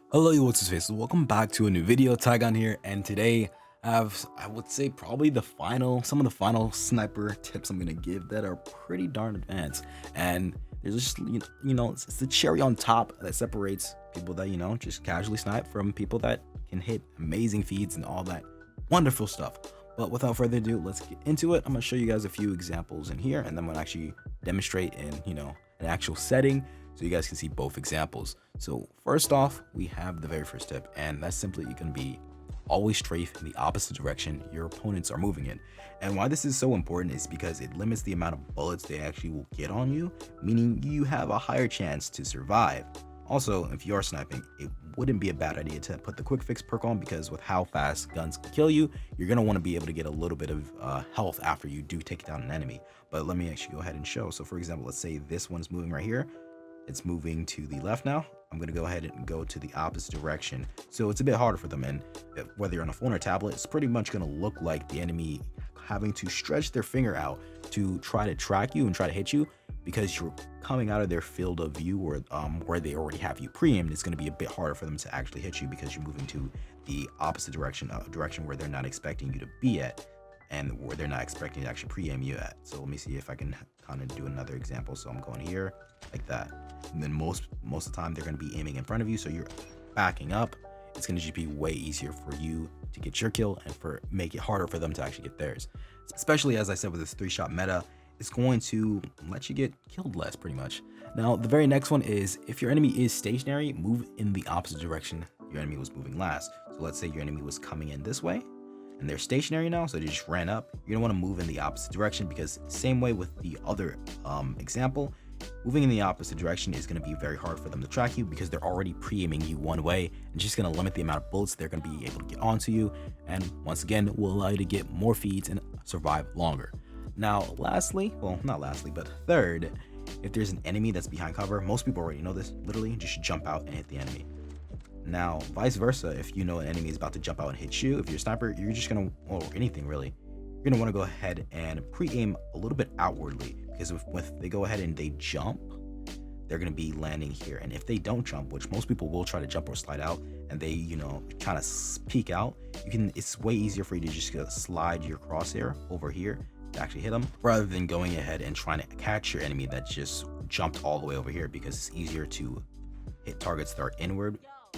Hello, you what's his face? Welcome back to a new video. Tigon here, and today I have, I would say, probably some of the final sniper tips I'm gonna give that are pretty darn advanced. And there's just it's the cherry on top that separates people that just casually snipe from people that can hit amazing feeds and all that wonderful stuff. But without further ado, let's get into it. I'm gonna show you guys a few examples in here, and then I'm gonna actually demonstrate in an actual setting, so you guys can see both examples. So first off, we have the very first tip, and that's simply going to be always strafe in the opposite direction your opponents are moving in. And why this is so important is because it limits the amount of bullets they actually will get on you, meaning you have a higher chance to survive. Also, if you are sniping, it wouldn't be a bad idea to put the quick fix perk on, because with how fast guns can kill you, you're going to want to be able to get a little bit of health after you do take down an enemy. But let me actually go ahead and show. So for example, let's say this one's moving right here. It's moving to the left now. I'm going to go ahead and go to the opposite direction. So it's a bit harder for them. And whether you're on a phone or tablet, it's pretty much going to look like the enemy having to stretch their finger out to try to track you and try to hit you, because you're coming out of their field of view, or where they already have you pre-aimed. It's going to be a bit harder for them to actually hit you because you're moving to the opposite direction, direction where they're not expecting you to be at, and where they're not expecting to actually pre-aim you at. So let me see if I can kind of do another example. So I'm going here like that, and then most of the time they're going to be aiming in front of you, so you're backing up. It's going to just be way easier for you to get your kill, and make it harder for them to actually get theirs. Especially, as I said, with this 3-shot meta, it's going to let you get killed less, pretty much. Now the very next one is, if your enemy is stationary, move in the opposite direction your enemy was moving last. So let's say your enemy was coming in this way, and they're stationary now, so they just ran up. You're gonna want to move in the opposite direction, because same way with the other example, moving in the opposite direction is going to be very hard for them to track you, because they're already pre-aiming you one way, and just going to limit the amount of bullets they're going to be able to get onto you, and once again will allow you to get more feeds and survive longer. Now lastly, well, not lastly, but third, if there's an enemy that's behind cover, most people already know this, literally just jump out and hit the enemy. Now vice versa, if you know an enemy is about to jump out and hit you, if you're a sniper, you're just gonna, or anything really, you're gonna want to go ahead and pre-aim a little bit outwardly, because if they go ahead and they jump, they're gonna be landing here. And if they don't jump, which most people will try to jump or slide out, and they kind of peek out, it's way easier for you to just slide your crosshair over here to actually hit them, rather than going ahead and trying to catch your enemy that just jumped all the way over here, because it's easier to hit targets that are inward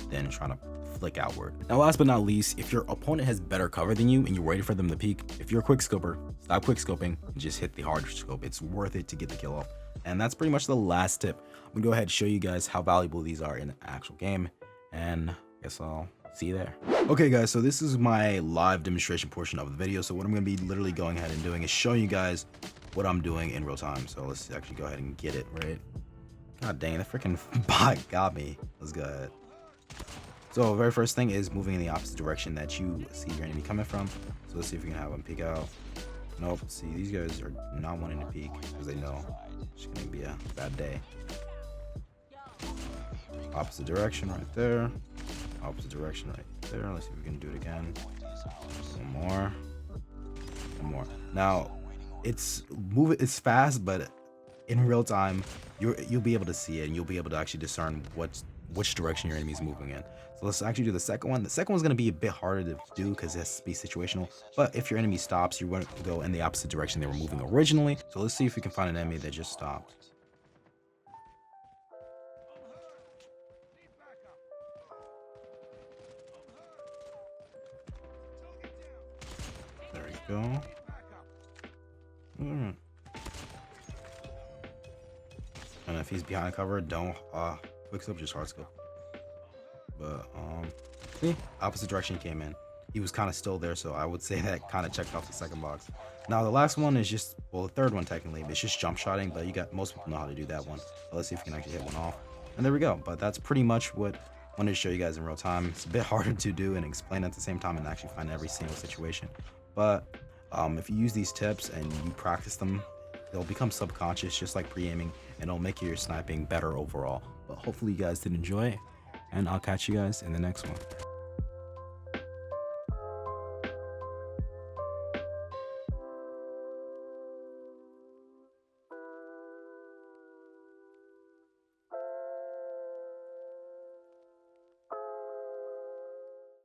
than trying to flick outward. Now last but not least, if your opponent has better cover than you and you're waiting for them to peek, if you're a quick scoper, stop quick scoping and just hit the hard scope. It's worth it to get the kill off. And that's pretty much the last tip. I'm gonna go ahead and show you guys how valuable these are in the actual game, and I guess I'll see you there. Okay guys, so this is my live demonstration portion of the video. So what I'm gonna be literally going ahead and doing is showing you guys what I'm doing in real time. So let's actually go ahead and get it right. God dang, that freaking bot got me. Let's go ahead. So very first thing is moving in the opposite direction that you see your enemy coming from. So let's see if we can have them peek out. Nope. See, these guys are not wanting to peek, because they know it's gonna be a bad day. Opposite direction right there. Opposite direction right there. Let's see if we can do it again. One more. One more. Now it's fast, but in real time you'll be able to see it, and you'll be able to actually discern which direction your enemy is moving in. So let's actually do the second one. The second one's going to be a bit harder to do, because it has to be situational. But if your enemy stops, you're going to go in the opposite direction they were moving originally. So let's see if we can find an enemy that just stopped. There we go. And if he's behind cover, don't quick scope, just hard scope. But see, opposite direction he came in. He was kind of still there, so I would say that kind of checked off the second box. Now the last one is just, well, the third one technically, but it's just jump shotting, but most people know how to do that one. So let's see if we can actually hit one off. And there we go. But that's pretty much what I wanted to show you guys in real time. It's a bit harder to do and explain at the same time, and actually find every single situation. But if you use these tips and you practice them, they'll become subconscious, just like pre-aiming, and it'll make your sniping better overall. But hopefully you guys did enjoy, and I'll catch you guys in the next one.